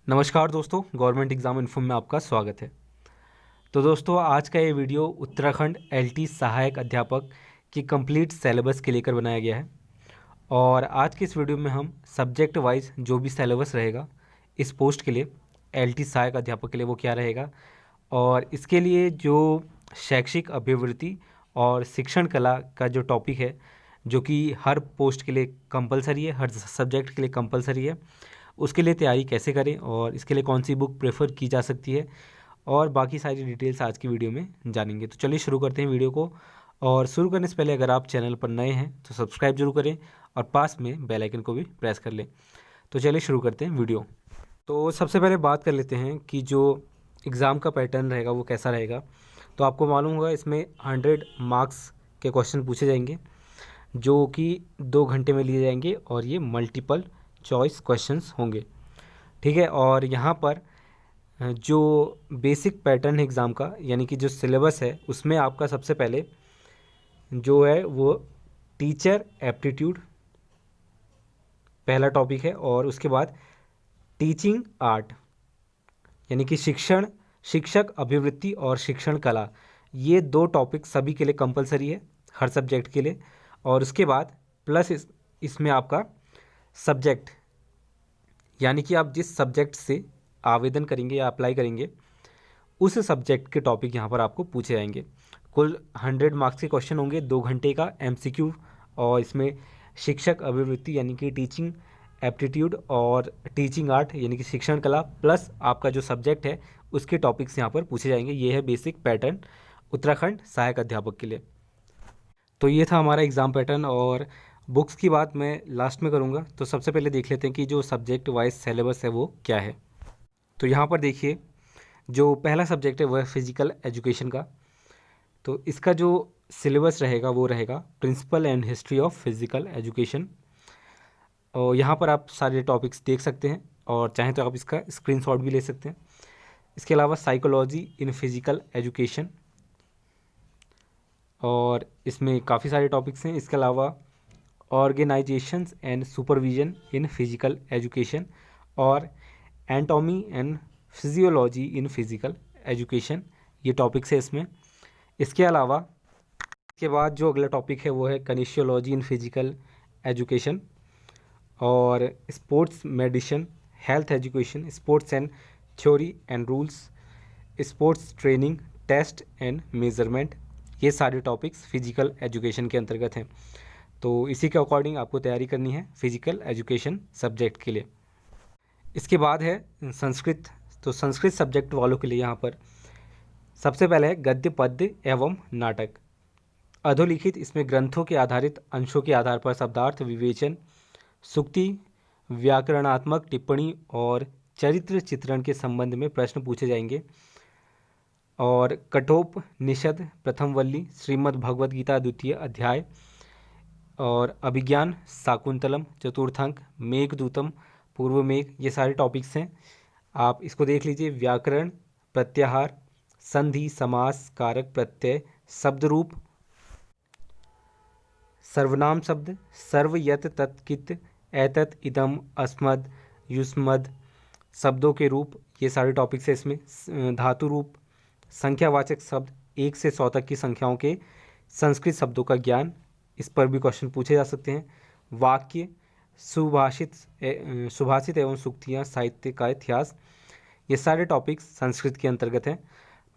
नमस्कार दोस्तों, government exam info में आपका स्वागत है। तो दोस्तों, आज का ये वीडियो उत्तराखंड एलटी सहायक अध्यापक की कंप्लीट सिलेबस के लेकर बनाया गया है। और आज के इस वीडियो में हम सब्जेक्ट वाइज जो भी सिलेबस रहेगा इस पोस्ट के लिए, एलटी सहायक अध्यापक के लिए, वो क्या रहेगा, और इसके लिए जो शैक्षिक अभिवृत्ति और शिक्षण कला का जो टॉपिक है, जो कि हर पोस्ट के लिए कंपलसरी है, हर सब्जेक्ट के लिए कंपलसरी है, उसके लिए तैयारी कैसे करें और इसके लिए कौन सी बुक प्रेफर की जा सकती है, और बाकी सारी डिटेल्स आज की वीडियो में जानेंगे। तो चलिए शुरू करते हैं वीडियो को। और शुरू करने से पहले अगर आप चैनल पर नए हैं तो सब्सक्राइब जरूर करें और पास में बेल आइकन को भी प्रेस कर लें। तो चलिए शुरू करते हैं वीडियो। तो सबसे पहले बात कर लेते हैं कि जो एग्ज़ाम का पैटर्न रहेगा वो कैसा रहेगा। तो आपको मालूम होगा इसमें 100 मार्क्स के क्वेश्चन पूछे जाएंगे, जो कि 2 घंटे में लिए जाएंगे, और ये मल्टीपल चॉइस क्वेश्चंस होंगे। ठीक है। और यहाँ पर जो बेसिक पैटर्न है एग्ज़ाम का, यानी कि जो सिलेबस है, उसमें आपका सबसे पहले जो है वो टीचर एप्टीट्यूड पहला टॉपिक है, और उसके बाद टीचिंग आर्ट यानी कि शिक्षक अभिवृत्ति और शिक्षण कला, ये 2 टॉपिक सभी के लिए कंपलसरी है, हर सब्जेक्ट के लिए। और उसके बाद प्लस इसमें आपका सब्जेक्ट, यानी कि आप जिस सब्जेक्ट से आवेदन करेंगे या अप्लाई करेंगे उस सब्जेक्ट के टॉपिक यहाँ पर आपको पूछे जाएंगे। कुल 100 मार्क्स के क्वेश्चन होंगे, 2 घंटे का एमसीक्यू, और इसमें शिक्षक अभिवृत्ति यानी कि टीचिंग एप्टीट्यूड और टीचिंग आर्ट यानी कि शिक्षण कला, प्लस आपका जो सब्जेक्ट है उसके टॉपिक्स यहाँ पर पूछे जाएंगे। ये है बेसिक पैटर्न उत्तराखंड सहायक अध्यापक के लिए। तो ये था हमारा एग्ज़ाम पैटर्न, और बुक्स की बात मैं लास्ट में करूँगा। तो सबसे पहले देख लेते हैं कि जो सब्जेक्ट वाइज सिलेबस है वो क्या है। तो यहाँ पर देखिए, जो पहला सब्जेक्ट है वह है फिजिकल एजुकेशन का। तो इसका जो सिलेबस रहेगा वो रहेगा principle and history of physical education. और यहाँ पर आप सारे टॉपिक्स देख सकते हैं, और चाहें तो आप इसका स्क्रीनशॉट भी ले सकते हैं। इसके अलावा साइकोलॉजी इन फिजिकल एजुकेशन, और इसमें काफ़ी सारे टॉपिक्स हैं। इसके अलावा organisations and supervision in physical education, और anatomy and physiology in physical education, ये टॉपिक्स है इसमें। इसके अलावा इसके बाद जो अगला टॉपिक है वो है कनिशियोलॉजी इन फिजिकल एजुकेशन, और sports medicine, health education, sports and theory and rules, sports training, test and measurement, ये सारे टॉपिक्स फिजिकल एजुकेशन के अंतर्गत हैं। तो इसी के अकॉर्डिंग आपको तैयारी करनी है फिजिकल एजुकेशन सब्जेक्ट के लिए। इसके बाद है संस्कृत। तो संस्कृत सब्जेक्ट वालों के लिए यहाँ पर सबसे पहले है गद्य पद्य एवं नाटक अधोलिखित। इसमें ग्रंथों के आधारित अंशों के आधार पर शब्दार्थ विवेचन, सूक्ति, व्याकरणात्मक टिप्पणी और चरित्र चित्रण के संबंध में प्रश्न पूछे जाएंगे। और कठोपनिषद प्रथम वल्ली, श्रीमद् भगवद गीता द्वितीय अध्याय, और अभिज्ञान शाकुंतलम चतुर्थांक, मेघदूतम पूर्व मेघ, ये सारे टॉपिक्स हैं, आप इसको देख लीजिए। व्याकरण, प्रत्याहार, संधि, समास, कारक, प्रत्यय, शब्द रूप, सर्वनाम शब्द, सर्व, यत, तत्, कित, एतत्, इदम, अस्मद, युष्मद, शब्दों के रूप, ये सारे टॉपिक्स हैं इसमें। धातु रूप, संख्यावाचक शब्द, 1 से 100 तक की संख्याओं के संस्कृत शब्दों का ज्ञान, इस पर भी क्वेश्चन पूछे जा सकते हैं। वाक्य, सुभाषित एवं सूक्तियाँ, साहित्य का इतिहास, ये सारे टॉपिक्स संस्कृत के अंतर्गत हैं।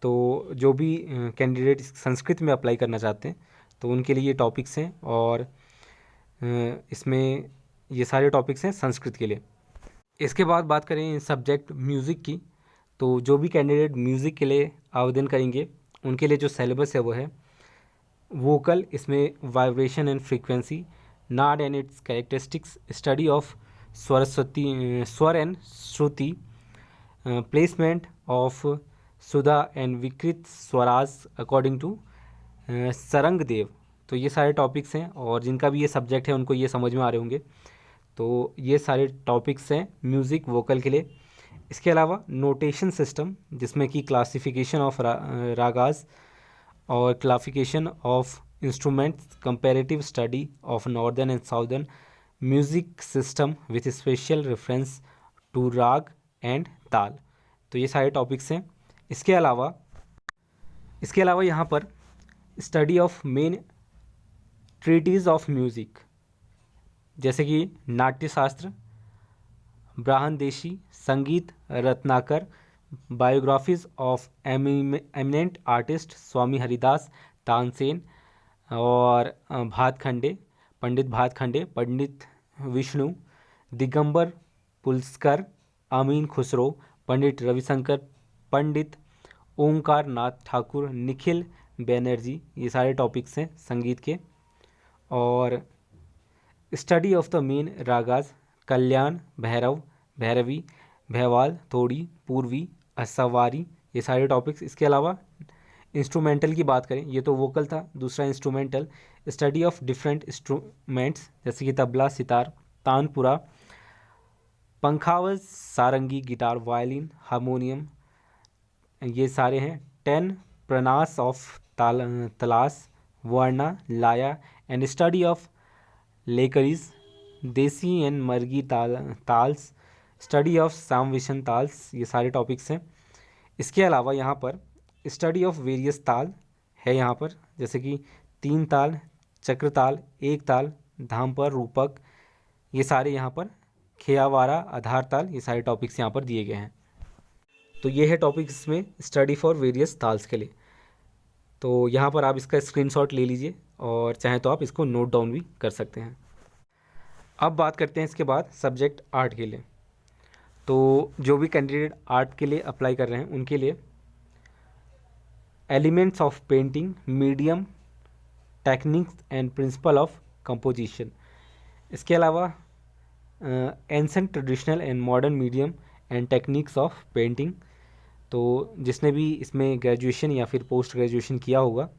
तो जो भी कैंडिडेट संस्कृत में अप्लाई करना चाहते हैं तो उनके लिए ये टॉपिक्स हैं, और इसमें ये सारे टॉपिक्स हैं संस्कृत के लिए। इसके बाद बात करें सब्जेक्ट म्यूज़िक की। तो जो भी कैंडिडेट म्यूज़िक के लिए आवेदन करेंगे उनके लिए जो सिलेबस है वो है वोकल, इसमें vibration and frequency, nad and its characteristics, study of swar and shruti, placement of shuddha and vikrit swaras according to सरंगदेव। तो ये सारे टॉपिक्स हैं, और जिनका भी ये सब्जेक्ट है उनको ये समझ में आ रहे होंगे। तो ये सारे टॉपिक्स हैं म्यूज़िक वोकल के लिए। इसके अलावा नोटेशन सिस्टम, जिसमें कि क्लासिफिकेशन ऑफ रागाज और classification of instruments, comparative study of northern and southern music system with special reference to raga and tala. तो ये सारे टॉपिक्स हैं। इसके अलावा यहाँ पर study of main treatise of music, जैसे कि Natyashastra, Brihaddeshi, Sangeet Ratnakar, biographies of eminent artist Swami Haridas, Tansen और पंडित भातखंडे, पंडित विष्णु, दिगंबर पुलस्कर, अमीन खुसरो, पंडित रविशंकर, पंडित ओमकार नाथ ठाकुर, निखिल बैनर्जी। ये सारे टॉपिक्स हैं संगीत के। और study of the main ragas, Kalyan, Bhairav, Bhairavi, भैवाल, थोड़ी, पूर्वी, असवारी, ये सारे टॉपिक्स। इसके अलावा इंस्ट्रूमेंटल की बात करें, ये तो वोकल था, दूसरा instrumental, study of different instruments जैसे कि तबला, सितार, तानपुरा, पंखावज, सारंगी, गिटार, वायलिन, हारमोनियम, ये सारे हैं। 10 प्रनास ऑफ तलास, वर्णा, लाया एंड स्टडी ऑफ लेकरीज, देसी and मर्गी taals, study of सामविशन taals, ये सारे टॉपिक्स हैं। इसके अलावा यहाँ पर स्टडी ऑफ वेरियस ताल है यहाँ पर, जैसे कि 3 ताल, चक्र ताल, 1 ताल, धामपर, रूपक, ये सारे यहाँ पर, खेयावारा, आधार ताल, ये सारे टॉपिक्स यहाँ पर दिए गए हैं। तो ये है टॉपिक्स में स्टडी फॉर वेरियस ताल्स के लिए। तो यहाँ पर आप इसका स्क्रीनशॉट ले लीजिए और चाहें तो आप इसको नोट डाउन भी कर सकते हैं। अब बात करते हैं इसके बाद सब्जेक्ट आर्ट के लिए। तो जो भी कैंडिडेट आर्ट के लिए अप्लाई कर रहे हैं उनके लिए elements of painting, medium, techniques and principle of composition. इसके अलावा ancient, traditional and modern medium and techniques of painting. तो जिसने भी इसमें ग्रेजुएशन या फिर पोस्ट ग्रेजुएशन किया होगा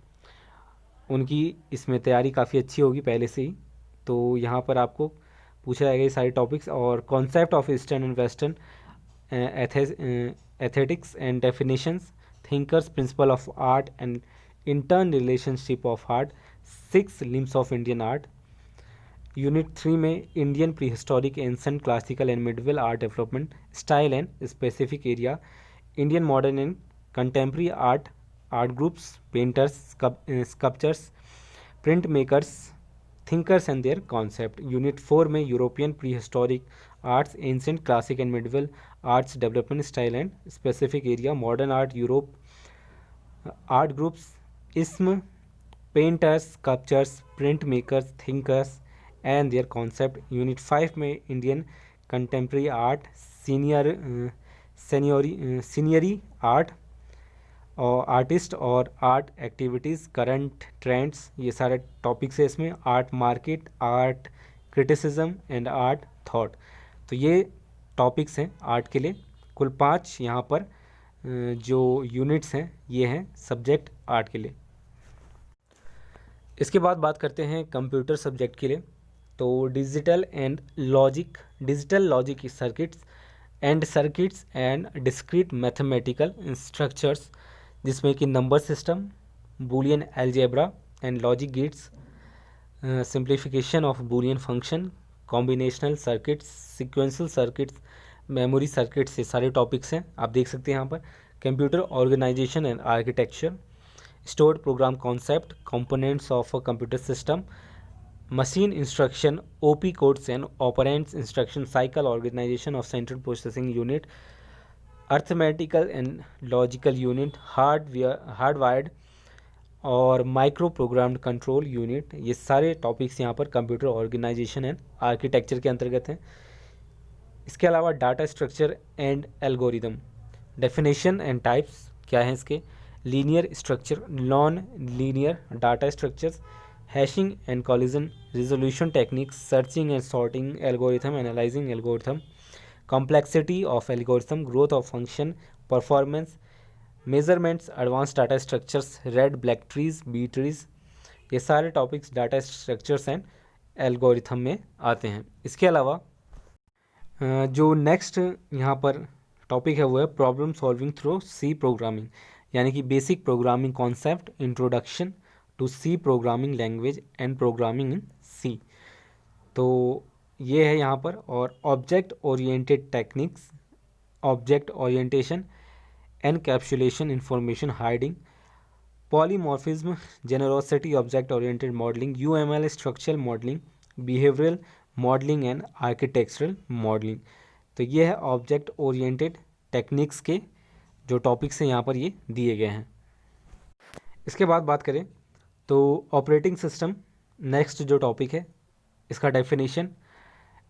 उनकी इसमें तैयारी काफ़ी अच्छी होगी पहले से ही। तो यहाँ पर आपको पूछा जाएगा ये सारे टॉपिक्स। और concept of eastern and western aesthetics and definitions, thinkers, principle of art and inter relationship of art, 6 limbs of Indian art. Unit 3 में Indian prehistoric, ancient, classical and medieval art development, style and specific area, Indian modern and contemporary art, art groups, painters, sculptures, print makers, thinkers and their concept. Unit 4 में European prehistoric arts, ancient, classic and medieval arts development, style and specific area, modern art, Europe, art groups, isms, painters, sculptures, print makers, thinkers and their concept. Unit 5 में Indian contemporary art, scenery art और artist और art activities, current trends, ये सारे topics है इसमें। Art market, art criticism and art thought. तो ये topics हैं आर्ट के लिए। कुल 5 यहाँ पर जो यूनिट्स हैं ये हैं सब्जेक्ट आर्ट के लिए। इसके बाद बात करते हैं कंप्यूटर सब्जेक्ट के लिए। तो digital logic circuits and discrete mathematical structures, जिसमें कि number system, Boolean algebra and logic gates, simplification of Boolean function, combinational circuits, sequential circuits, memory circuits, ये सारे टॉपिक्स हैं आप देख सकते हैं यहाँ पर। Computer organisation and architecture, stored program concept, components of a computer system, machine instruction, OP codes and operands instruction cycle, organization of central processing unit, arithmetical and logical unit, hardwired और micro programmed control unit, ये सारे topics यहाँ पर computer organisation and architecture के अंतर्गत हैं। इसके अलावा data structure and algorithm, definition and types क्या हैं इसके, linear structure, non linear data structures, hashing and collision resolution techniques, searching and sorting algorithm, analysing algorithm, complexity of algorithm, growth of function, performance, measurements, advance data structures, red black trees, B trees, ये सारे topics data structures and algorithm में आते हैं। इसके अलावा जो next यहाँ पर टॉपिक है वो है problem solving through C programming, यानी कि basic programming concept, introduction to C programming language and programming in C. तो ये है यहाँ पर। और object oriented techniques object orientation, encapsulation, information hiding, polymorphism, genericity, object oriented modelling, UML, structural modelling, behavioural modelling and architectural modelling. तो ये है object oriented techniques के जो टॉपिक्स हैं यहाँ पर ये दिए गए हैं। इसके बाद बात करें तो ऑपरेटिंग सिस्टम नेक्स्ट जो टॉपिक है, इसका डेफिनेशन,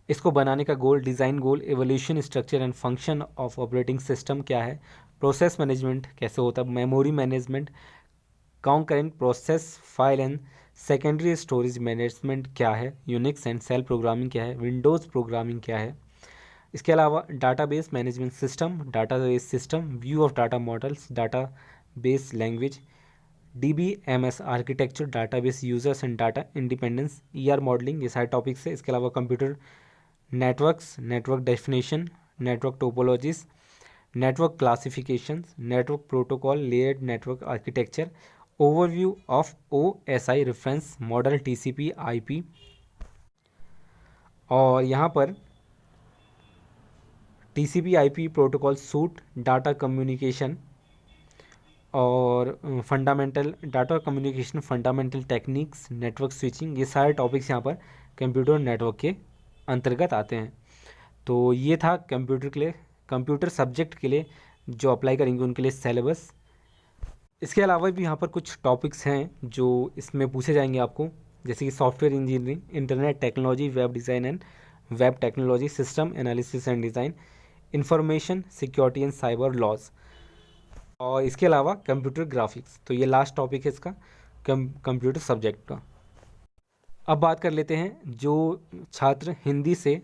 इसको बनाने का goal, design goal, evolution, structure and function of operating system क्या है, प्रोसेस मैनेजमेंट कैसे होता है, memory management, concurrent process, file and secondary storage management क्या है, यूनिक्स एंड सेल प्रोग्रामिंग क्या है, विंडोज़ प्रोग्रामिंग क्या है। इसके अलावा database management system, database system, view of data models, database language, DBMS architecture, database users and data independence, ER modelling, ये सारे टॉपिक्स है। इसके अलावा computer networks, network definition, network topologies, network classifications, network protocol, layered network architecture, overview of OSI reference model, TCP IP, और यहाँ पर TCP IP protocol suite, data communication और fundamental data communication, fundamental techniques, network switching, ये सारे topics यहाँ पर computer network के अंतर्गत आते हैं। तो ये था कंप्यूटर के लिए, कंप्यूटर सब्जेक्ट के लिए जो अप्लाई करेंगे उनके लिए सिलेबस। इसके अलावा भी यहाँ पर कुछ टॉपिक्स हैं जो इसमें पूछे जाएंगे आपको, जैसे कि software engineering, internet technology, web design and web technology, system analysis and design, information security and cyber laws, और इसके अलावा कंप्यूटर ग्राफिक्स। तो ये लास्ट टॉपिक है इसका कंप्यूटर सब्जेक्ट का। अब बात कर लेते हैं जो छात्र हिंदी से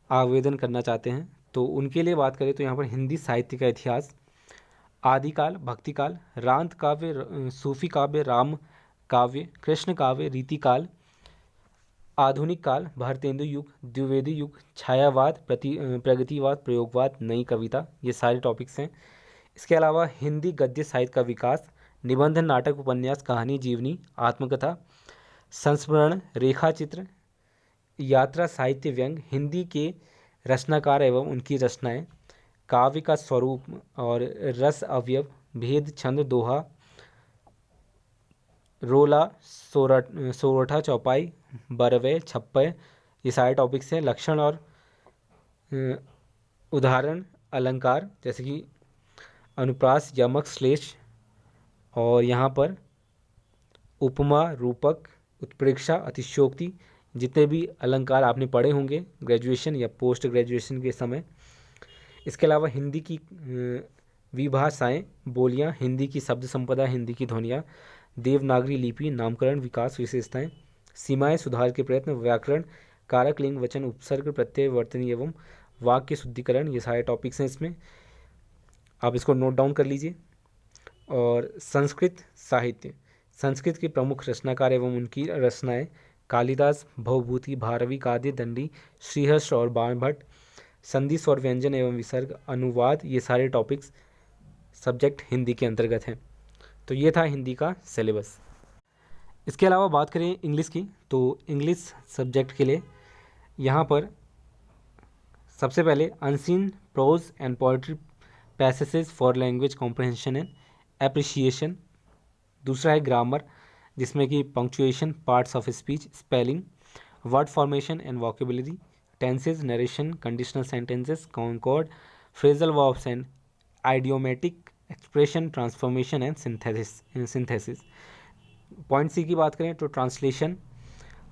आवेदन करना चाहते हैं, तो उनके लिए बात करें तो यहाँ पर हिंदी साहित्य का इतिहास, आदिकाल, भक्तिकाल, रांत काव्य, सूफी काव्य, राम काव्य, कृष्ण काव्य, रीतिकाल, आधुनिक काल, भारतेंदु युग, द्विवेदी युग, छायावाद, प्रगतिवाद, प्रयोगवाद, नई कविता, ये सारे टॉपिक्स हैं। इसके अलावा हिंदी गद्य साहित्य का विकास, निबंध, नाटक, उपन्यास, कहानी, जीवनी, आत्मकथा, संस्मरण, रेखाचित्र, यात्रा, साहित्य, व्यंग, हिंदी के रचनाकार एवं उनकी रचनाएं, काव्य का स्वरूप और रस अवयव, भेद, छंद, दोहा, रोला, सोरठा, चौपाई, बरवे, छप्पय, ये सारे टॉपिक्स हैं। लक्षण और उदाहरण, अलंकार, जैसे कि अनुप्रास, यमक, श्लेष, और यहाँ पर उपमा, रूपक, उत्प्रेक्षा, अतिशयोक्ति, जितने भी अलंकार आपने पढ़े होंगे ग्रेजुएशन या पोस्ट ग्रेजुएशन के समय। इसके अलावा हिंदी की विभाषाएं, बोलियां, हिंदी की शब्द संपदा, हिंदी की ध्वनियाँ, देवनागरी लिपि, नामकरण, विकास, विशेषताएं, सीमाएं, सुधार के प्रयत्न, व्याकरण, कारक, लिंग, वचन, उपसर्ग, प्रत्यय, वर्तनी एवं वाक्य शुद्धिकरण, ये सारे टॉपिक्स हैं इसमें, आप इसको नोट डाउन कर लीजिए। और संस्कृत साहित्य, संस्कृत के प्रमुख रचनाकार एवं उनकी रचनाएं, कालिदास, भवभूति, भारवी, काव्य, दंडी, श्रीहर्ष और बाणभट्ट, संधि, स्वर, व्यंजन एवं विसर्ग, अनुवाद, ये सारे टॉपिक्स सब्जेक्ट हिंदी के अंतर्गत हैं। तो ये था हिंदी का सिलेबस। इसके अलावा बात करें इंग्लिश की, तो इंग्लिश सब्जेक्ट के लिए यहाँ पर सबसे पहले unseen prose and poetry passages for language comprehension and appreciation, दूसरा है ग्रामर, जिसमें कि punctuation, parts of speech, spelling, word formation and vocabulary, tenses, narration, conditional sentences, concord, phrasal verbs and idiomatic expression, transformation and synthesis. Point C की बात करें तो translation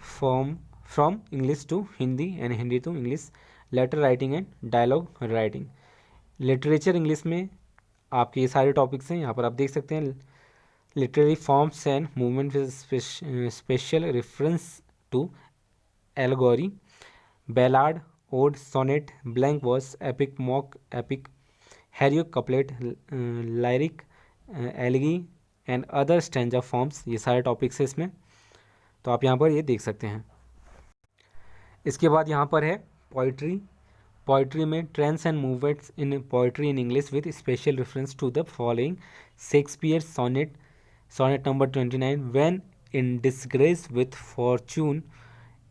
from English to Hindi and Hindi to English, letter writing and dialogue writing. Literature English में आपके ये सारे topics हैं, यहाँ पर आप देख सकते हैं। Literary forms and movement special reference to allegory, ballad, ode, sonnet, blank verse, epic, mock epic, heroic, couplet, lyric, elegy and other stanza forms, ये सारे टॉपिक्स हैं इसमें, तो आप यहाँ पर ये देख सकते हैं। इसके बाद यहाँ पर है पोइट्री। पोइट्री में trends and movements in poetry in English with special reference to the following, Shakespeare sonnet, sonnet number 29, when in disgrace with fortune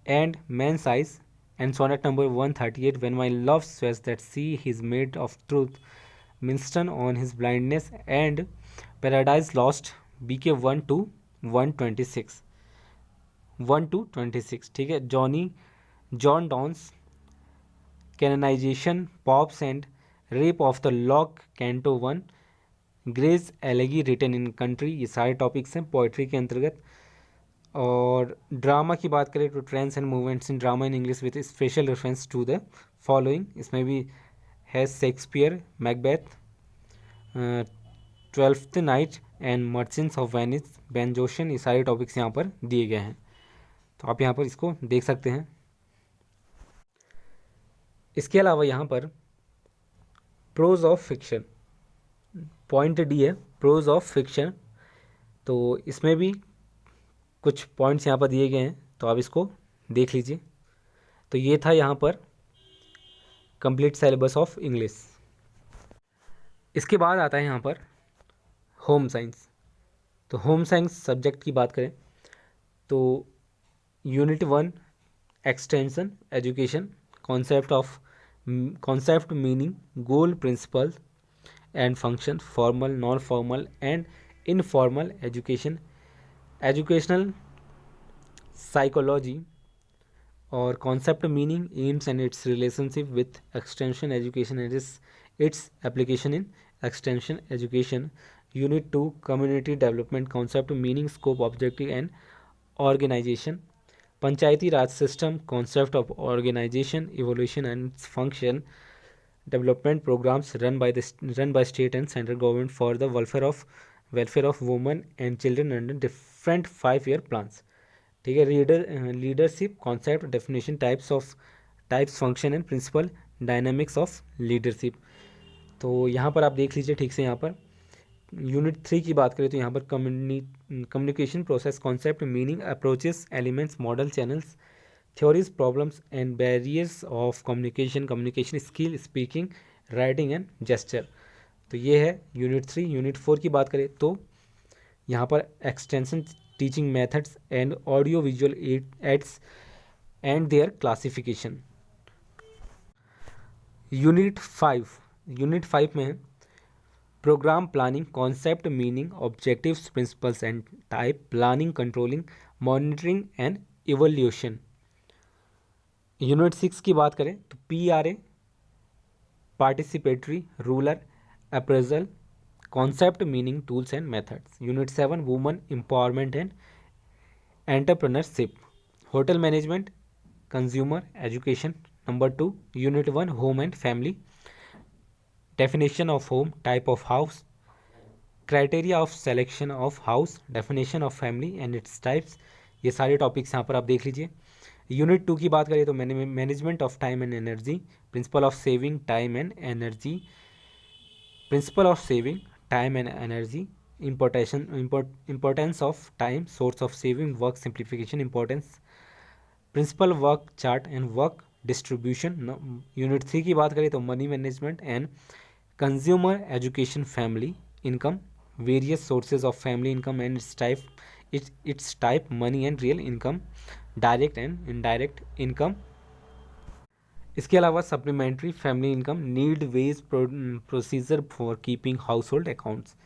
and men's eyes, And sonnet number 138, when my love swears that sea is made of truth, Minston on his blindness, and Paradise Lost, BK 1 to 126, 1 to 26, ठीक है. John Donne's canonisation, Pope's and rape of the lock, canto 1, Gray's elegy written in country. ये सारे topics हैं poetry के अंतर्गत. और drama की बात करें तो trends and movements in drama in English with special reference to the following. इसमें भी है Shakespeare, Macbeth, Twelfth Night and Merchant's of Venice, Ben Jonson. ये सारे टॉपिक्स यहाँ पर दिए गए हैं, तो आप यहाँ पर इसको देख सकते हैं. इसके अलावा यहाँ पर prose of fiction, point D है प्रोज ऑफ फिक्शन. तो इसमें भी कुछ पॉइंट्स यहाँ पर दिए गए हैं, तो आप इसको देख लीजिए. तो ये था यहाँ पर कंप्लीट सिलेबस ऑफ इंग्लिश. इसके बाद आता है यहाँ पर होम साइंस. तो होम साइंस सब्जेक्ट की बात करें तो unit 1 extension education, concept meaning, goal, principle and function, formal, non formal and informal education, educational psychology, और concept meaning, aims and its relationship with extension education and its application in extension education. Unit 2 community development, concept meaning, scope, objective and organisation, Panchayati Raj system, concept of organisation, evolution and its function, development programmes run by state and central government for the welfare of women and children under different 5-year plans. ठीक है. Leadership concept, definition, types function and principle, dynamics of leadership. तो यहाँ पर आप देख लीजिए ठीक से. यहाँ पर यूनिट 3 की बात करें तो यहाँ पर communication process, concept meaning, approaches, elements, model, channels, theories, problems and barriers of communication skill, speaking, writing and gesture. तो ये है यूनिट 3. यूनिट 4 की बात करें तो यहाँ पर extension, teaching methods and audio visual aids and their classification. Unit 5 में है programme planning, concept meaning, objectives, principles and type, planning, controlling, monitoring and evolution. Unit 6 की बात करें तो PRA, participatory, rural, appraisal, concept meaning, tools and methods. Unit 7 woman empowerment and entrepreneurship, hotel management, consumer education. Number 2 unit 1 home and family, definition of home, type of house, criteria of selection of house, definition of family and its types. ये सारे topics यहाँ पर आप देख लीजिए. Unit 2 की बात करें तो management of time and energy, principle of saving time and energy, importance of time, source of saving, work simplification, importance, principle, work chart and work distribution. Unit 3 की बात करें तो money management and consumer education, family income, various sources of family income and its type, money and real income, direct and indirect income. इसके अलावा supplementary family income, need wage procedure for keeping house hold accounts.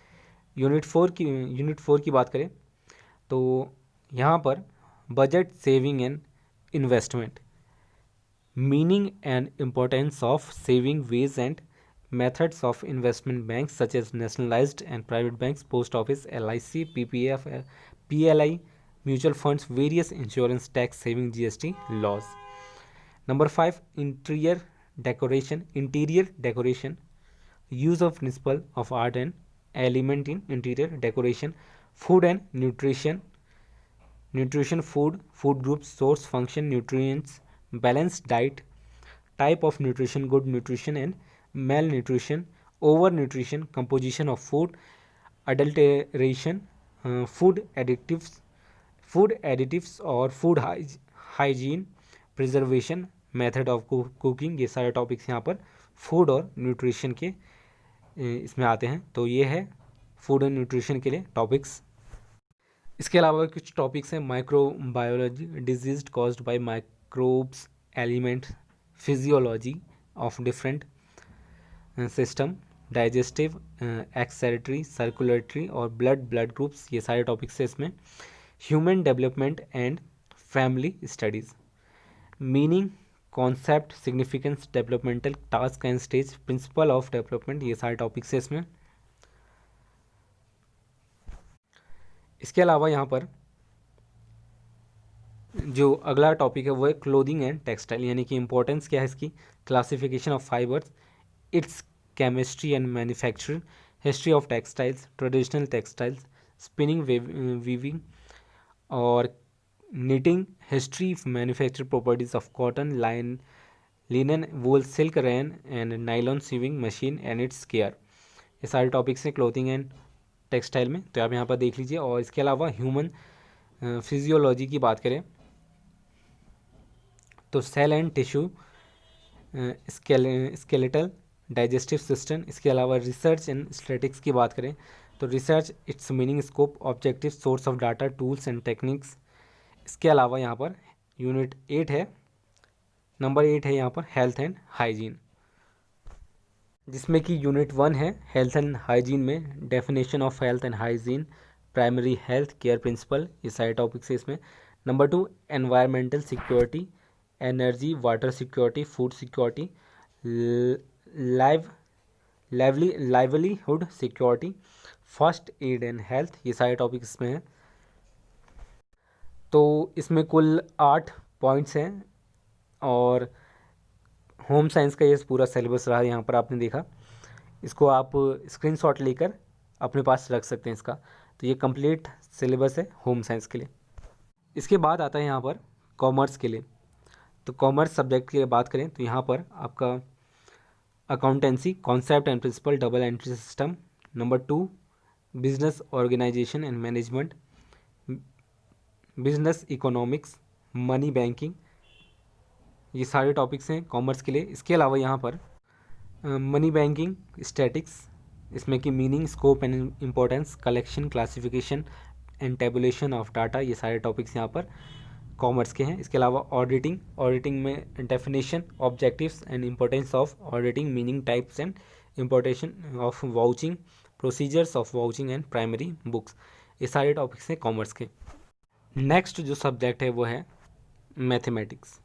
Unit 4 की बात करें तो यहाँ पर budget, saving and investment, meaning and importance of saving ways and methods of investment banks such as nationalized and private banks, post office, LIC, PPF, PLI, mutual funds, various insurance, tax saving, GST laws. Number 5 interior decoration, use of principle of art and element in interior decoration, food and nutrition, food groups, source, function, nutrients, balanced diet, type of nutrition, good nutrition and malnutrition, overnutrition, composition of food, adulteration, food additives और food hygiene, preservation, method of cooking. ये सारे topics यहाँ पर food और nutrition के इसमें आते हैं. तो ये है फूड और न्यूट्रिशन के लिए टॉपिक्स. इसके अलावा कुछ टॉपिक्स हैं microbiology, disease caused by microbes element, physiology of different system, digestive, excretory, circulatory और ब्लड ग्रुप्स, ये सारे टॉपिक्स है इसमें। Human development and family studies, meaning, concept, significance, developmental task and stage, principle of development, ये सारे topics है इसमें। इसके अलावा यहाँ पर जो अगला टॉपिक है वो है क्लोथिंग एंड टेक्सटाइल, यानी कि इंपॉर्टेंस क्या है इसकी, classification of fibres, it's chemistry and manufacturing, history of textiles, traditional textiles, spinning, weaving और knitting, history, manufacture properties of cotton, linen, wool, silk, rayon and nylon sewing machine and its care, ये सारे topics हैं clothing and textile में, तो आप यहाँ पर देख लीजिए। और इसके अलावा ह्यूमन फिजियोलॉजी की बात करें तो cell and tissue, skeletal, digestive system. इसके अलावा रिसर्च एंड स्टैटिस्टिक्स की बात करें तो research, its meaning, scope, objective, source of data, tools and techniques. इसके अलावा यहाँ पर यूनिट 8 है, नंबर 8 है यहाँ पर हेल्थ एंड हाइजीन, जिसमें कि यूनिट 1 है हेल्थ एंड हाइजीन में definition of health and hygiene, primary health care principle, ये सारे टॉपिक्स है इसमें। Number 2 environmental security, energy, water security, food security, livelihood security, first aid and health, ये सारे टॉपिक्स इसमें हैं। तो इसमें कुल 8 पॉइंट्स हैं और होम साइंस का ये पूरा सिलेबस रहा, यहाँ पर आपने देखा। इसको आप स्क्रीनशॉट लेकर अपने पास रख सकते हैं इसका, तो ये कंप्लीट सिलेबस है होम साइंस के लिए। इसके बाद आता है यहाँ पर कॉमर्स के लिए, तो कॉमर्स सब्जेक्ट की बात करें तो यहाँ पर आपका accountancy, concept and principle, double entry system. Number 2 business organisation and management, business economics, money banking, ये सारे टॉपिक्स हैं कॉमर्स के लिए। इसके अलावा यहाँ पर मनी बैंकिंग, स्टैटिक्स, इसमें की meaning, scope and importance, collection, classification and tabulation of data, ये सारे टॉपिक्स यहाँ पर कॉमर्स के हैं। इसके अलावा ऑडिटिंग में definition, objectives and importance of auditing, meaning, types and importation of vouching, procedures of vouching and primary books, ये सारे टॉपिक्स हैं कॉमर्स के। नेक्स्ट जो सब्जेक्ट है वो है मैथमेटिक्स।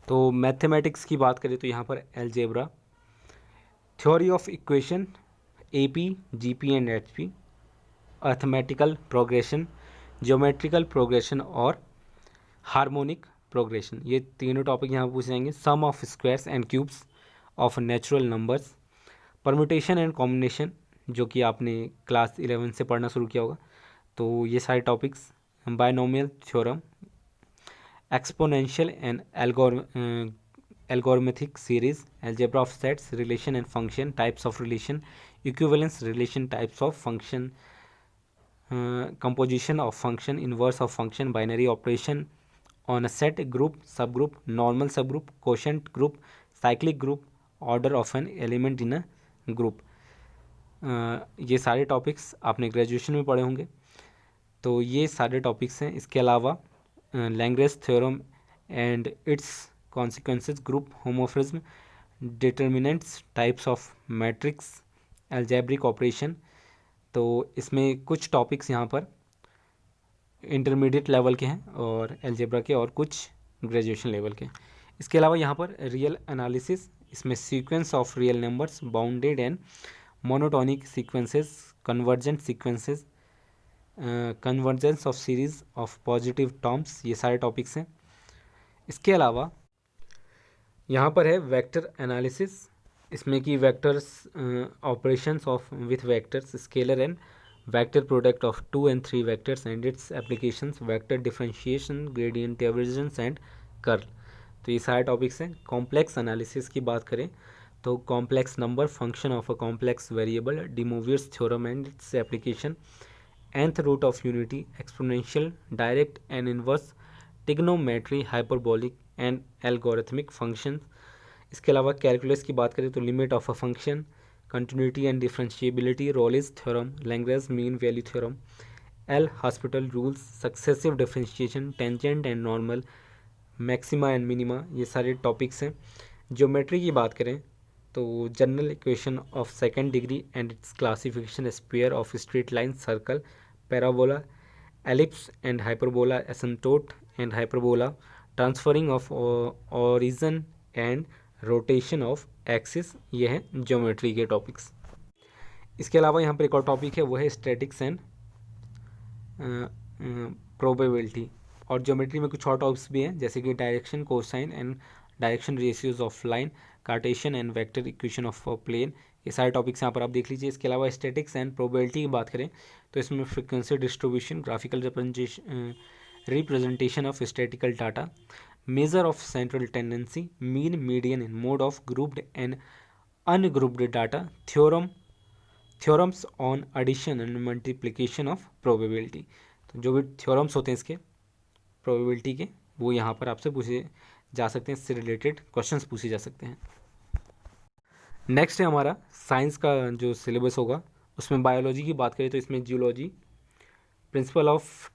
तो मैथमेटिक्स की बात करें तो यहाँ पर algebra, theory of equation, AP, GP and HP, arithmetical progression, geometrical progression और हार्मोनिक प्रोग्रेशन, ये तीनों टॉपिक यहाँ पूछ जाएंगे। Sum of squares and cubes of natural numbers, permutation and combination, जो कि आपने क्लास 11 से पढ़ना शुरू किया होगा, तो ये सारे topics. Binomial theorem, exponential and algorithmic series, algebra of sets, relation and function, types of relation, equivalence relation, types of function, composition of function, inverse of function, binary operation on a set, group, सब group, normal सब group, quotient group, cyclic group, order of an element in a group, ये सारे topics आपने graduation में पढ़े होंगे, तो ये सारे टॉपिक्स हैं। इसके अलावा Lagrange theorem and it's consequences, group homomorphism, determinants, types of matrix, algebraic operation, तो इसमें कुछ टॉपिक्स यहाँ पर इंटरमीडिएट लेवल के हैं और अलजेब्रा के, और कुछ ग्रेजुएशन लेवल के। इसके अलावा यहाँ पर रियल एनालिसिस, इसमें sequence of real numbers, bounded and monotonic sequences, convergent sequences, convergence of series of positive terms, ये सारे टॉपिक्स हैं। इसके अलावा यहाँ पर है वेक्टर एनालिसिस, इसमें कि vectors operations of with vectors, scalar and vector product of 2 and 3 vectors and it's applications, vector differentiation, gradient divergence and curl, तो ये सारे टॉपिक्स हैं। कॉम्प्लेक्स एनालिसिस की बात करें तो complex number, function of a complex variable, de Moivre's theorem and its application, nth root of unity, exponential, direct and inverse, trigonometry, hyperbolic and algorithmic functions। इसके अलावा कैलकुलस की बात करें तो limit of a function, continuity and differentiability, Rolle's theorem, Lagrange mean value theorem, L'Hospital rules, successive differentiation, tangent and normal, maxima and minima, ये सारे topics हैं। Geometry की बात करें तो general equation of second degree and its classification, square of straight line, circle, parabola, ellipse and hyperbola, asymptote and hyperbola, transferring of origin and rotation of axis, ये है geometry के टॉपिक्स। इसके अलावा यहाँ पर एक और टॉपिक है, वो है स्टैटिक्स एंड प्रोबेबिलिटी। और ज्योमेट्री में कुछ और टॉपिक्स भी हैं, जैसे कि direction, cosine and direction ratios of line, Cartesian and vector equation of plane, ये सारे टॉपिक्स यहाँ पर आप देख लीजिए। इसके अलावा स्टैटिक्स एंड प्रोबेबिलिटी की बात करें तो इसमें frequency distribution, graphical representation of statistical data, measure of central tendency, mean, median and mode of grouped and ungrouped data, theorems on addition and multiplication of probability. तो जो भी थ्योरम्स होते हैं इसके प्रोबेबिलिटी के, वो यहाँ पर आपसे पूछे जा सकते हैं, इससे रिलेटेड क्वेश्चंस पूछे जा सकते हैं। नेक्स्ट है हमारा साइंस का जो सिलेबस होगा, उसमें बायोलॉजी की बात करें तो इसमें geology, principle of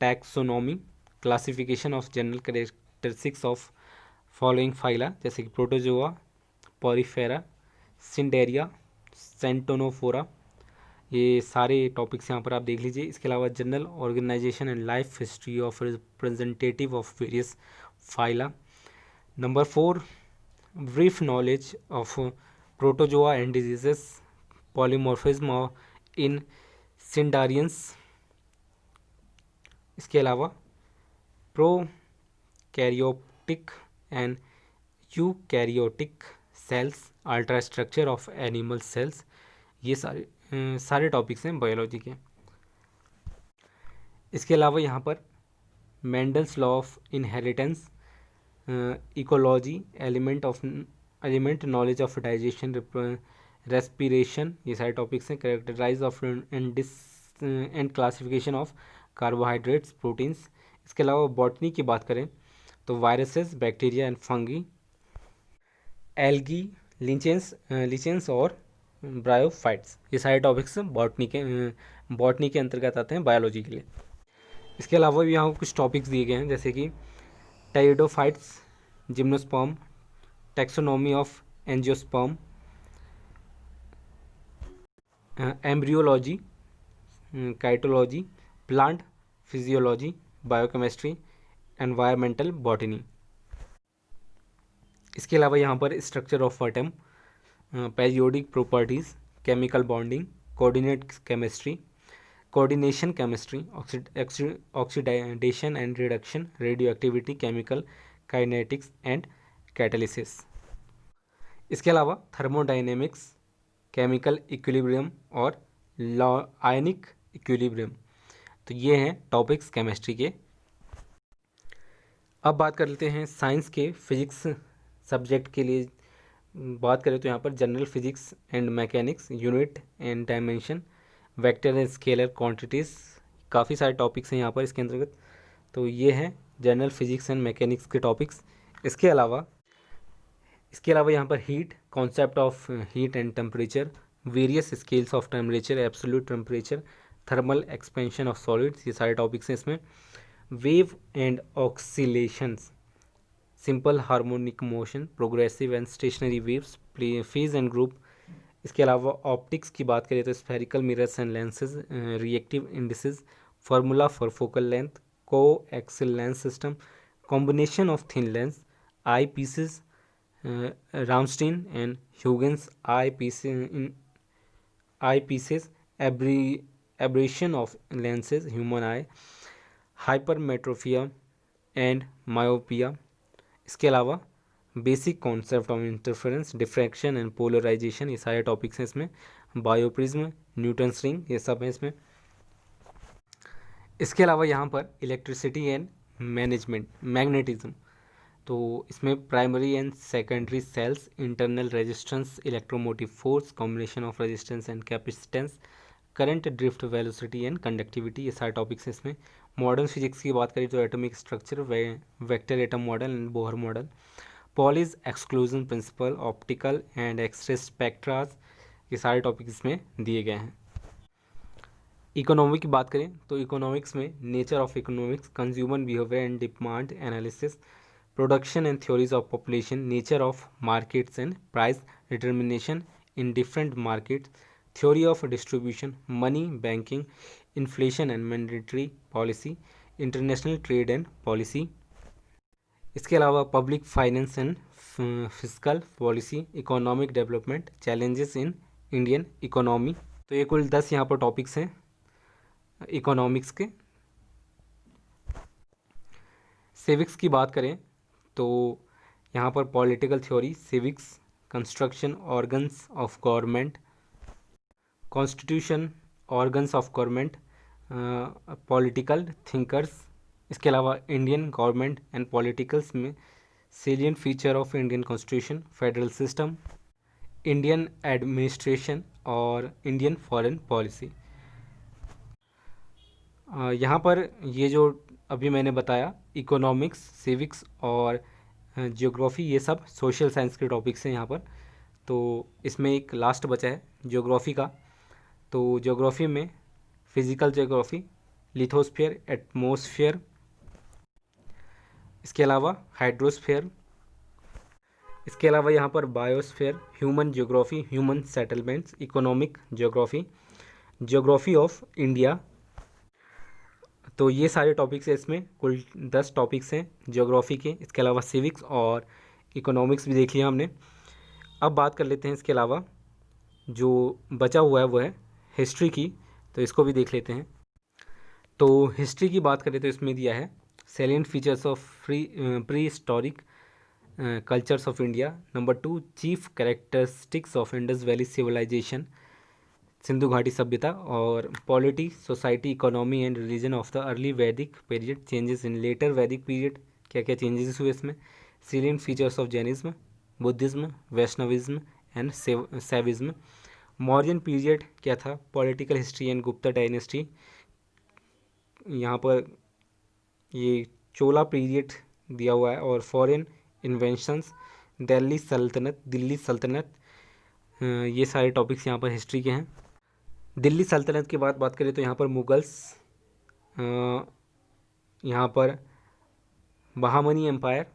taxonomy, classification of general characteristics of following phyla, जैसे कि प्रोटोजोआ, पॉरीफेरा, सिंडेरिया, सेंटोनोफोरा, ये सारे टॉपिक्स यहाँ पर आप देख लीजिए। इसके अलावा general organisation and life history of representative of various phyla. Number 4, brief knowledge of protozoa and diseases, polymorphism in cnidarians. इसके अलावा prokaryotic and eukaryotic cells, ultra structure of animal cells, ये सारे टॉपिक्स हैं बायोलॉजी के। इसके अलावा यहाँ पर Mendel's law of inheritance, ecology, element knowledge of digestion, respiration, ये सारे टॉपिक्स हैं। Characterise of and classification of carbohydrates, proteins. इसके अलावा बॉटनी की बात करें तो viruses, bacteria and fungi, algae, lichens और ब्रायोफाइट्स, ये सारे टॉपिक्स बॉटनी के अंतर्गत आते हैं बायोलॉजी के लिए। इसके अलावा भी यहाँ कुछ टॉपिक्स दिए गए हैं, जैसे कि pteridophytes, gymnosperm, taxonomy of angiosperm, embryology, cytology, plant physiology, biochemistry, environmental botany. इसके अलावा यहाँ पर structure of atom, periodic properties, chemical bonding, coordination chemistry, oxidation and reduction, radioactivity, chemical kinetics and catalysis. इसके अलावा थर्मोडाइनेमिक्स, केमिकल इक्विलिब्रियम और ionic equilibrium. तो ये हैं टॉपिक्स केमिस्ट्री के। अब बात कर लेते हैं साइंस के फिजिक्स सब्जेक्ट के लिए। बात करें तो यहाँ पर general physics and mechanics, unit and dimension, vector and scalar quantities, काफ़ी सारे टॉपिक्स हैं यहाँ पर इसके अंतर्गत। तो ये हैं जनरल फिजिक्स एंड मैकेनिक्स के टॉपिक्स। इसके अलावा यहाँ पर heat, concept of heat and temperature, various scales of temperature, absolute temperature, thermal expansion of solids, ये सारे टॉपिक्स हैं इसमें। Wave and oscillations, simple harmonic motion, progressive and stationary waves, phase and group. इसके अलावा ऑप्टिक्स की बात करें तो spherical mirrors and lenses, refractive indices, formula for focal length, coaxial lens system, combination of thin lens, eye pieces, Ramsden and Huygens eye pieces, aberration of lenses, human eye, hypermetropia and myopia. इसके अलावा basic concept of interference, diffraction and polarisation, ये सारे topics हैं इसमें। बायोप्रिज्म, Newton's ring, ये सब हैं इसमें। इसके अलावा यहाँ पर इलेक्ट्रिसिटी एंड मैग्नेटिज्म, तो इसमें primary and secondary cells, internal resistance, electromotive force, combination of resistance and capacitance, current, drift, velocity and conductivity, ये सारे टॉपिक्स हैं इसमें। मॉडर्न फिजिक्स की बात करें तो atomic structure, vector atom model and Bohr model, Pauli's exclusion principle, optical and X ray spectras, ये सारे टॉपिक्स इसमें दिए गए हैं। इकोनॉमिक की बात करें तो इकोनॉमिक्स में nature of economics, consumer behaviour and demand analysis, production and theories of population, nature of markets and price determination in different markets, theory of distribution, money, banking, inflation and monetary policy, international trade and policy. इसके अलावा public finance and fiscal policy, economic development, challenges in Indian economy. तो ये कुल 10 यहाँ पर topics हैं economics के। Civics की बात करें तो यहाँ पर political theory, civics, construction, organs of government, constitution, organs of government, political thinkers. इसके अलावा इंडियन गवर्नमेंट एंड पॉलिटिकल्स में salient feature of Indian constitution, federal system, Indian administration और इंडियन फॉरेन पॉलिसी। यहाँ पर ये जो अभी मैंने बताया इकोनॉमिक्स, सिविक्स और जियोग्राफी, ये सब सोशल साइंस के टॉपिक्स हैं यहाँ पर। तो इसमें एक लास्ट बचा है ज्योग्राफी का। तो ज्योग्राफी में फिजिकल ज्योग्राफी, लिथोस्फीयर, एटमॉस्फेयर, इसके अलावा हाइड्रोस्फीयर, इसके अलावा यहाँ पर biosphere, human geography, human settlements, economic geography, geography of India. तो ये सारे टॉपिक्स हैं, इसमें कुल 10 टॉपिक्स हैं ज्योग्राफी के। इसके अलावा सिविक्स और इकोनॉमिक्स भी देख लिया हमने। अब बात कर लेते हैं इसके अलावा जो बचा हुआ है वो है हिस्ट्री की, तो इसको भी देख लेते हैं। तो हिस्ट्री की बात करें तो इसमें दिया है salient features of prehistoric cultures of India, number 2 chief characteristics of Indus valley civilisation, Sindhu घाटी सभ्यता, और polity, society, economy and religion of the early Vedic period, changes in later Vedic period, क्या क्या चेंजेस हुए इसमें, salient features of Jainism, Buddhism, Vaishnavism and Saivism, Mauryan period क्या था, political history and Gupta dynasty, यहाँ पर ये चोला पीरियड दिया हुआ है, और फॉरेन इन्वेंशंस, दिल्ली सल्तनत, ये सारे टॉपिक्स यहाँ पर हिस्ट्री के हैं। दिल्ली सल्तनत की बात करें तो यहाँ पर मुगल्स, यहाँ पर Bahmani empire,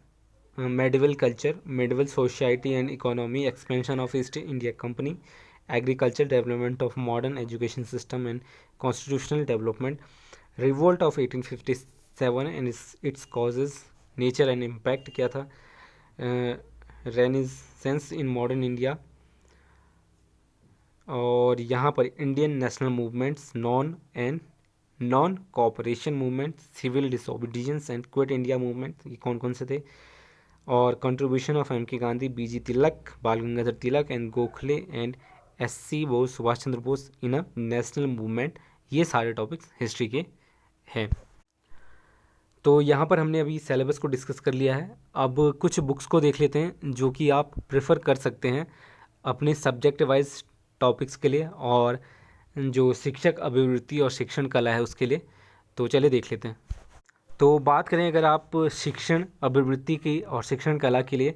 medieval culture, medieval society and economy, expansion of East India Company, agriculture, development of modern education system and constitutional development, revolt of 1857 and its causes, nature and impact क्या था, रेनेसेंस इन मॉडर्न इंडिया, और यहाँ पर Indian national movements, non cooperation movement, civil disobedience and quit India movement, ये कौन कौन से थे, और कंट्रीब्यूशन ऑफ एम के Gandhi, B G Tilak, Bal Gangadhar Tilak and Gokhale and SC Bose, Subhash Chandra Bose in a national movement. ये सारे टॉपिक्स हिस्ट्री के हैं। तो यहाँ पर हमने अभी सिलेबस को डिस्कस कर लिया है। अब कुछ बुक्स को देख लेते हैं जो कि आप प्रेफर कर सकते हैं अपने सब्जेक्ट वाइज टॉपिक्स के लिए, और जो शिक्षक अभिवृत्ति और शिक्षण कला है उसके लिए। तो चलिए देख लेते हैं। तो बात करें अगर आप शिक्षण अभिवृत्ति की और शिक्षण कला के लिए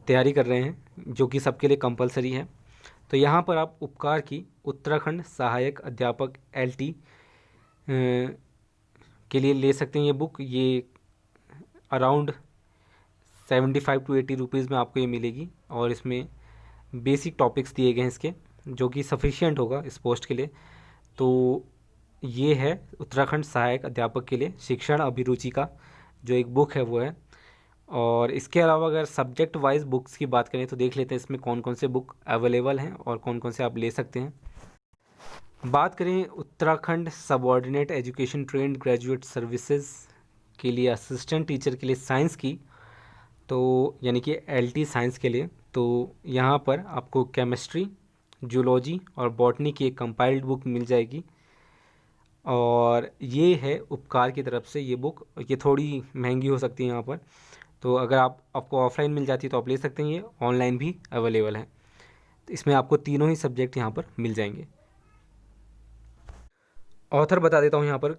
तैयारी कर रहे हैं, जो कि सबके लिए कंपलसरी है, तो यहाँ पर आप उपकार की उत्तराखंड सहायक अध्यापक LT के लिए ले सकते हैं ये बुक। ये अराउंड 75 to 80 रुपीज़ में आपको ये मिलेगी, और इसमें बेसिक टॉपिक्स दिए गए हैं इसके, जो कि सफिशिएंट होगा इस पोस्ट के लिए। तो ये है उत्तराखंड सहायक अध्यापक के लिए शिक्षण अभिरुचि का जो एक बुक है वो है। और इसके अलावा अगर सब्जेक्ट वाइज बुक्स की बात करें तो देख लेते हैं इसमें कौन कौन से बुक अवेलेबल हैं और कौन कौन से आप ले सकते हैं। बात करें Uttarakhand subordinate education trained graduate services के लिए, असिस्टेंट टीचर के लिए साइंस की, तो यानी कि LT साइंस के लिए, तो यहाँ पर आपको केमिस्ट्री, जूलॉजी और बॉटनी की एक कंपाइल्ड बुक मिल जाएगी। और ये है उपकार की तरफ से ये बुक। ये थोड़ी महंगी हो सकती है यहाँ पर, तो अगर आपको ऑफलाइन मिल जाती है तो आप ले सकते हैं, ये ऑनलाइन भी अवेलेबल है। तो इसमें आपको तीनों ही सब्जेक्ट यहाँ पर मिल जाएंगे। ऑथर बता देता हूँ यहाँ पर,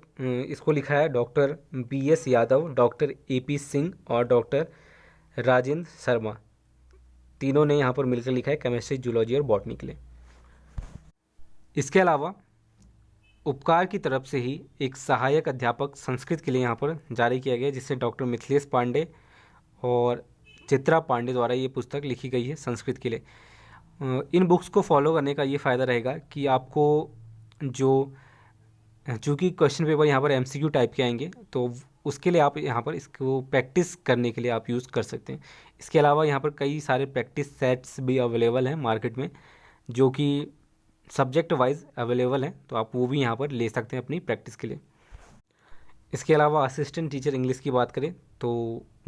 इसको लिखा है doctor BS Yadav, doctor AP Singh और डॉक्टर राजेंद्र शर्मा। तीनों ने यहाँ पर मिलकर लिखा है केमिस्ट्री, जूलॉजी और बॉटनी के लिए। इसके अलावा उपकार की तरफ से ही एक सहायक अध्यापक संस्कृत के लिए यहाँ पर जारी किया गया, जिससे डॉक्टर मिथिलेश पांडे और चित्रा पांडे द्वारा ये पुस्तक लिखी गई है संस्कृत के लिए। इन बुक्स को फॉलो करने का ये फ़ायदा रहेगा कि आपको जो, चूँकि क्वेश्चन पेपर यहाँ पर एमसीक्यू टाइप के आएंगे, तो उसके लिए आप यहाँ पर इसको प्रैक्टिस करने के लिए आप यूज़ कर सकते हैं। इसके अलावा यहाँ पर कई सारे प्रैक्टिस सेट्स भी अवेलेबल हैं मार्केट में, जो कि सब्जेक्ट वाइज अवेलेबल हैं, तो आप वो भी यहाँ पर ले सकते हैं अपनी प्रैक्टिस के लिए। इसके अलावा असिस्टेंट टीचर इंग्लिश की बात करें तो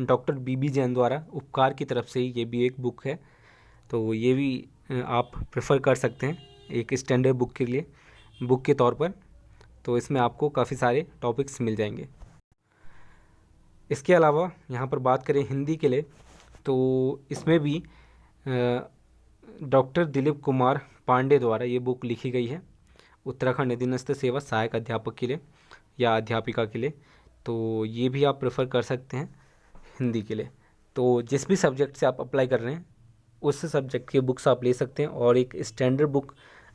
डॉक्टर बीबी जैन द्वारा उपकार की तरफ से ये भी एक बुक है, तो ये भी आप प्रेफर कर सकते हैं एक स्टैंडर्ड बुक के लिए, बुक के तौर पर। तो इसमें आपको काफ़ी सारे टॉपिक्स मिल जाएंगे। इसके अलावा यहाँ पर बात करें हिंदी के लिए, तो इसमें भी डॉक्टर दिलीप कुमार पांडे द्वारा ये बुक लिखी गई है, उत्तराखंड अधीनस्थ सेवा सहायक अध्यापक के लिए या अध्यापिका के लिए। तो ये भी आप प्रेफर कर सकते हैं हिंदी के लिए। तो जिस भी सब्जेक्ट से आप अप्लाई कर रहे हैं उस सब्जेक्ट के बुक्स आप ले सकते हैं। और एक स्टैंडर्ड बुक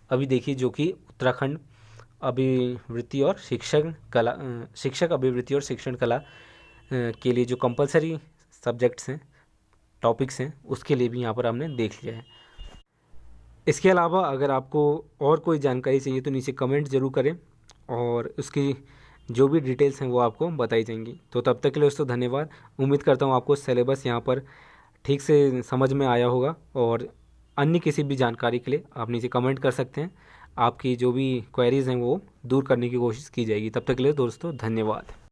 अभी देखिए जो कि उत्तराखंड अभिवृत्ति और शिक्षक अभिवृत्ति और शिक्षण कला के लिए जो कंपलसरी सब्जेक्ट्स हैं, टॉपिक्स हैं, उसके लिए भी यहाँ पर हमने देख लिया है। इसके अलावा अगर आपको और कोई जानकारी चाहिए तो नीचे कमेंट ज़रूर करें और उसकी जो भी डिटेल्स हैं वो आपको बताई जाएंगी। तो तब तक के लिए दोस्तों धन्यवाद। उम्मीद करता हूँ आपको सिलेबस यहाँ पर ठीक से समझ में आया होगा, और अन्य किसी भी जानकारी के लिए आप नीचे कमेंट कर सकते हैं। आपकी जो भी क्वेरीज़ हैं वो दूर करने की कोशिश की जाएगी। तब तक के लिए दोस्तों धन्यवाद।